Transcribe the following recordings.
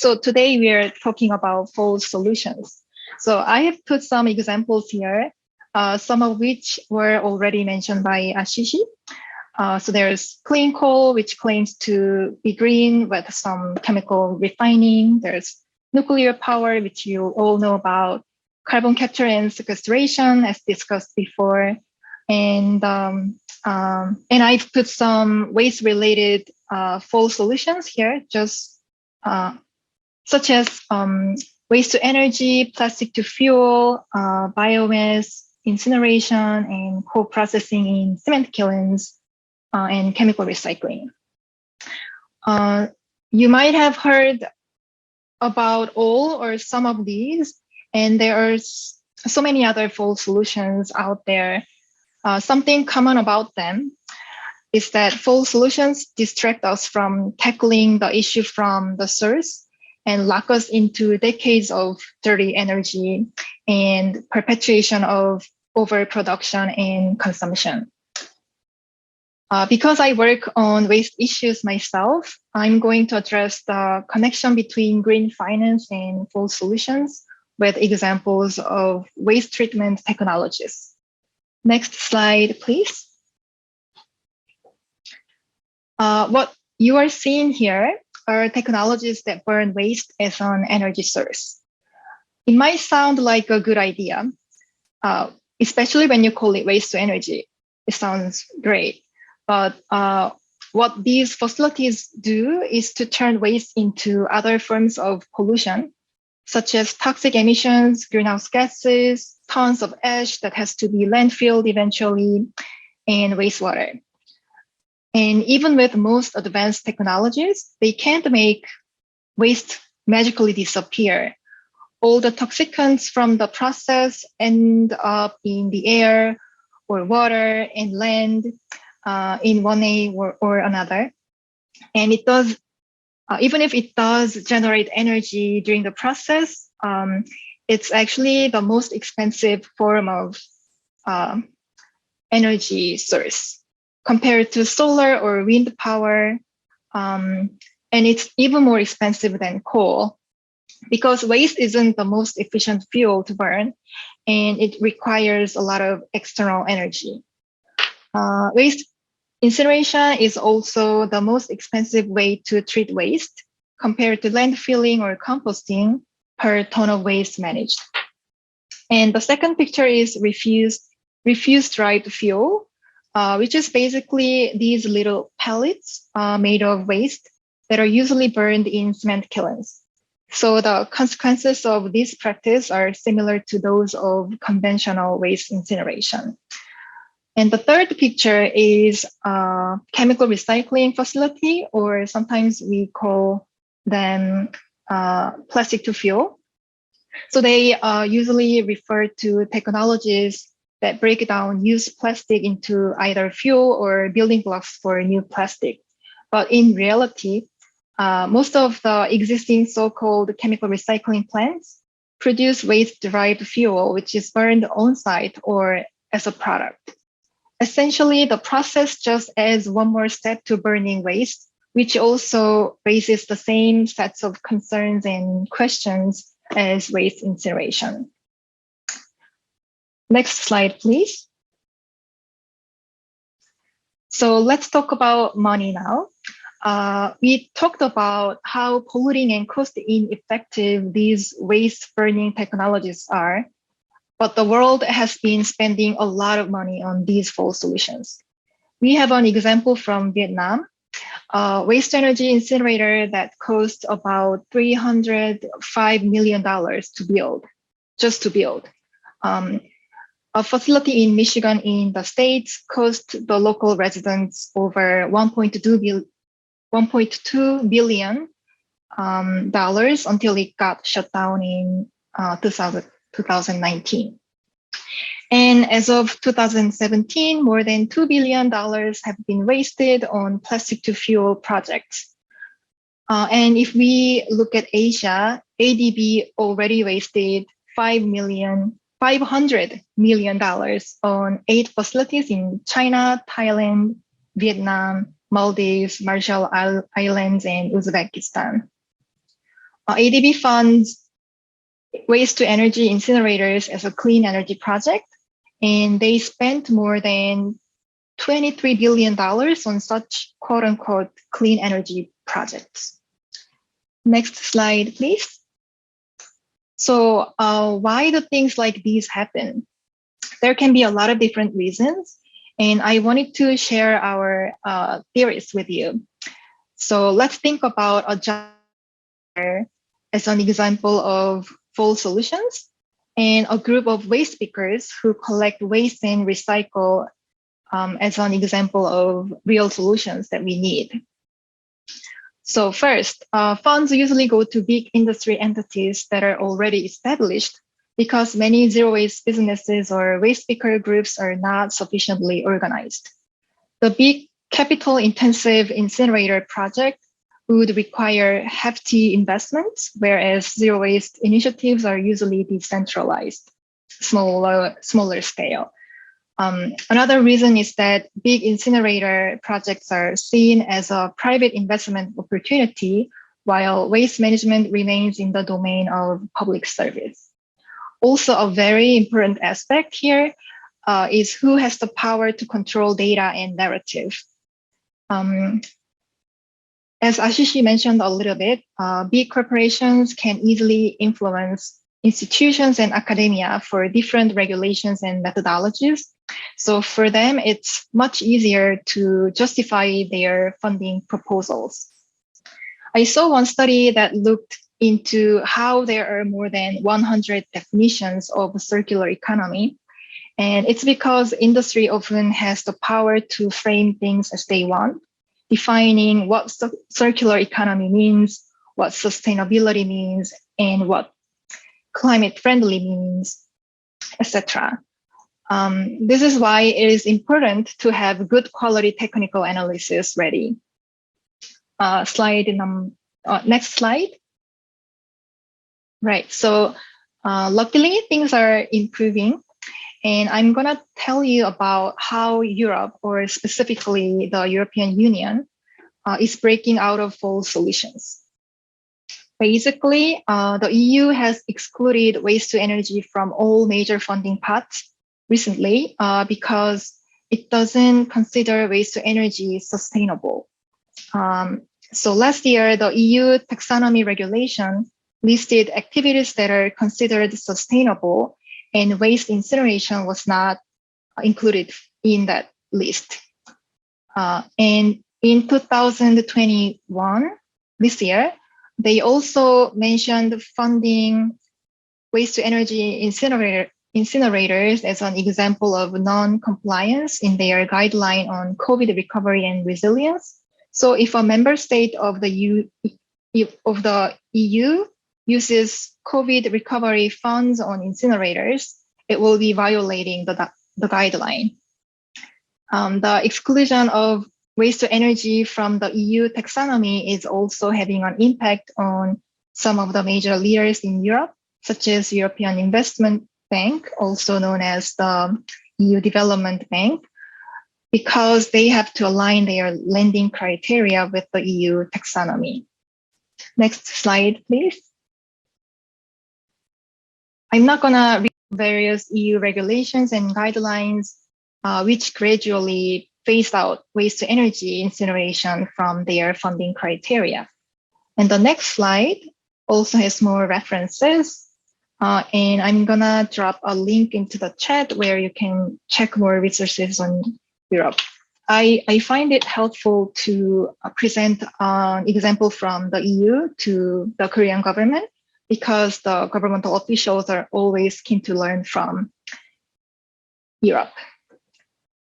So today we are talking about full solutions. So I have put some examples here, some of which were already mentioned by Ashishi. So there's clean coal, which claims to be green with some chemical refining. There's nuclear power, which you all know about, carbon capture and sequestration, as discussed before. And I've put some waste-related full solutions here, just such as waste to energy, plastic to fuel, biomass, incineration, and coal processing in cement kilns, and chemical recycling. You might have heard about all or some of these, and there are so many other full solutions out there. Something common about them is that full solutions distract us from tackling the issue from the source and lock us into decades of dirty energy and perpetuation of overproduction and consumption. Because I work on waste issues myself, I'm going to address the connection between green finance and full solutions with examples of waste treatment technologies. Next slide, please. What you are seeing here are technologies that burn waste as an energy source. It might sound like a good idea, especially when you call it waste to energy. It sounds great. But what these facilities do is to turn waste into other forms of pollution, such as toxic emissions, greenhouse gases, tons of ash that has to be landfilled eventually, and wastewater. And even with most advanced technologies, they can't make waste magically disappear. All the toxicants from the process end up in the air or water and land in one way or another. And it does, even if it does generate energy during the process, it's actually the most expensive form of energy source compared to solar or wind power. And it's even more expensive than coal because waste isn't the most efficient fuel to burn, and it requires a lot of external energy. Waste incineration is also the most expensive way to treat waste compared to landfilling or composting per ton of waste managed. And the second picture is refuse-derived fuel, which is basically these little pellets made of waste that are usually burned in cement kilns. So the consequences of this practice are similar to those of conventional waste incineration. And the third picture is a chemical recycling facility, or sometimes we call them plastic to fuel. So they usually refer to technologies that break down used plastic into either fuel or building blocks for new plastic. But in reality, most of the existing so-called chemical recycling plants produce waste-derived fuel, which is burned on-site or as a product. Essentially, the process just adds one more step to burning waste, which also raises the same sets of concerns and questions as waste incineration. Next slide, please. So let's talk about money now. We talked about how polluting and cost ineffective these waste burning technologies are, but the world has been spending a lot of money on these full solutions. We have an example from Vietnam, a waste energy incinerator that cost about $305 million to build, just to build. A facility in Michigan in the States cost the local residents over $1.2 billion until it got shut down in 2019. And as of 2017, more than $2 billion have been wasted on plastic to fuel projects. And if we look at Asia, ADB already wasted $500 million on 8 facilities in China, Thailand, Vietnam, Maldives, Marshall Islands, and Uzbekistan. ADB funds waste to energy incinerators as a clean energy project, and they spent more than $23 billion on such quote unquote clean energy projects. Next slide, please. So why do things like these happen? There can be a lot of different reasons, and I wanted to share our theories with you. So let's think about a jar as an example of full solutions, and a group of waste pickers who collect waste and recycle as an example of real solutions that we need. So first, funds usually go to big industry entities that are already established because many zero waste businesses or waste picker groups are not sufficiently organized. The big capital intensive incinerator project would require hefty investments, whereas zero waste initiatives are usually decentralized, smaller scale. Another reason is that big incinerator projects are seen as a private investment opportunity, while waste management remains in the domain of public service. Also, a very important aspect here is who has the power to control data and narrative. As Ashish mentioned a little bit, big corporations can easily influence institutions and academia for different regulations and methodologies. So for them, it's much easier to justify their funding proposals. I saw one study that looked into how there are more than 100 definitions of circular economy. And it's because industry often has the power to frame things as they want, defining what circular economy means, what sustainability means, and what climate friendly means, etc. This is why it is important to have good quality technical analysis ready. Next slide. Right, so luckily things are improving, and I'm gonna tell you about how Europe, or specifically the European Union, is breaking out of false solutions. Basically, the EU has excluded waste to energy from all major funding pots recently because it doesn't consider waste to energy sustainable. So last year, the EU taxonomy regulation listed activities that are considered sustainable, and waste incineration was not included in that list. And in 2021, this year, they also mentioned funding waste to energy incinerators as an example of non-compliance in their guideline on COVID recovery and resilience. So if a member state of the EU uses COVID recovery funds on incinerators, it will be violating the guideline. The exclusion of waste to energy from the EU taxonomy is also having an impact on some of the major leaders in Europe, such as European Investment Bank, also known as the EU Development Bank, because they have to align their lending criteria with the EU taxonomy. Next slide, please. I'm not gonna read various EU regulations and guidelines, which gradually phased out waste to energy incineration from their funding criteria. And the next slide also has more references. And I'm gonna drop a link into the chat where you can check more resources on Europe. I find it helpful to present an example from the EU to the Korean government, because the governmental officials are always keen to learn from Europe.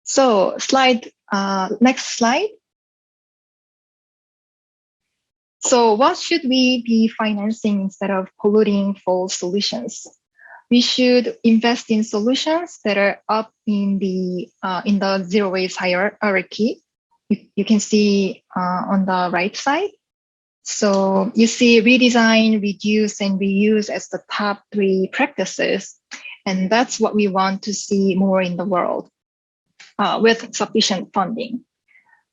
So next slide. So what should we be financing instead of polluting false solutions? We should invest in solutions that are up in the zero waste hierarchy. You can see on the right side. So you see redesign, reduce, and reuse as the top 3 practices. And that's what we want to see more in the world with sufficient funding.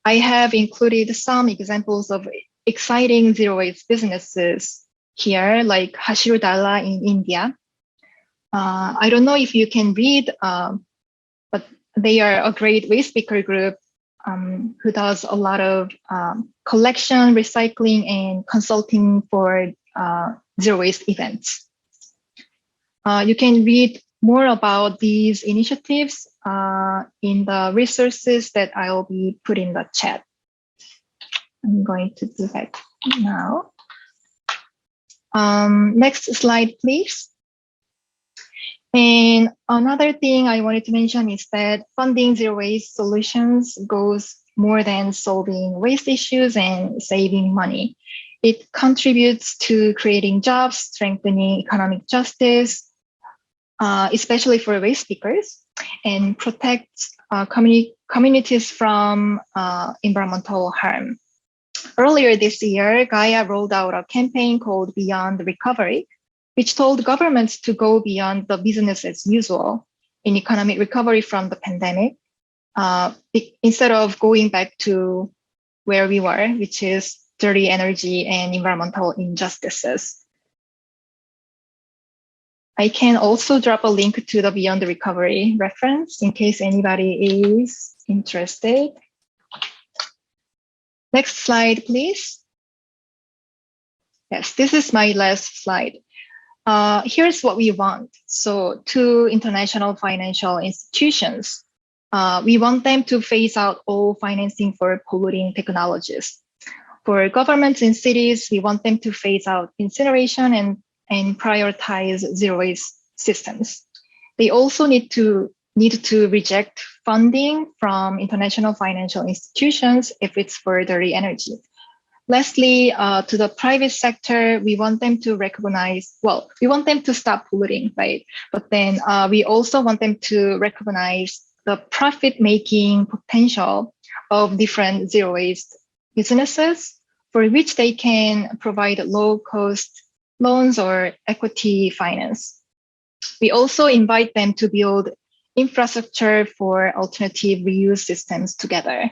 I have included some examples of exciting zero waste businesses here, like Hashiru Dalla in India. I don't know if you can read, but they are a great waste picker group who does a lot of collection, recycling, and consulting for zero waste events. You can read more about these initiatives in the resources that I'll be putting in the chat. I'm going to do that now. Next slide, please. And another thing I wanted to mention is that funding zero waste solutions goes more than solving waste issues and saving money. It contributes to creating jobs, strengthening economic justice, especially for waste pickers, and protects communities from environmental harm. Earlier this year, Gaia rolled out a campaign called Beyond Recovery, which told governments to go beyond the business as usual in economic recovery from the pandemic, instead of going back to where we were, which is dirty energy and environmental injustices. I can also drop a link to the Beyond Recovery reference in case anybody is interested. Next slide, please. Yes, this is my last slide. Here's what we want. So to international financial institutions, we want them to phase out all financing for polluting technologies. For governments in cities, we want them to phase out incineration and prioritize zero waste systems. They also need to reject funding from international financial institutions if it's for dirty energy. Lastly, to the private sector, we want them to recognize, well, we want them to stop polluting, right? But then we also want them to recognize the profit-making potential of different zero waste businesses for which they can provide low-cost loans or equity finance. We also invite them to build infrastructure for alternative reuse systems together.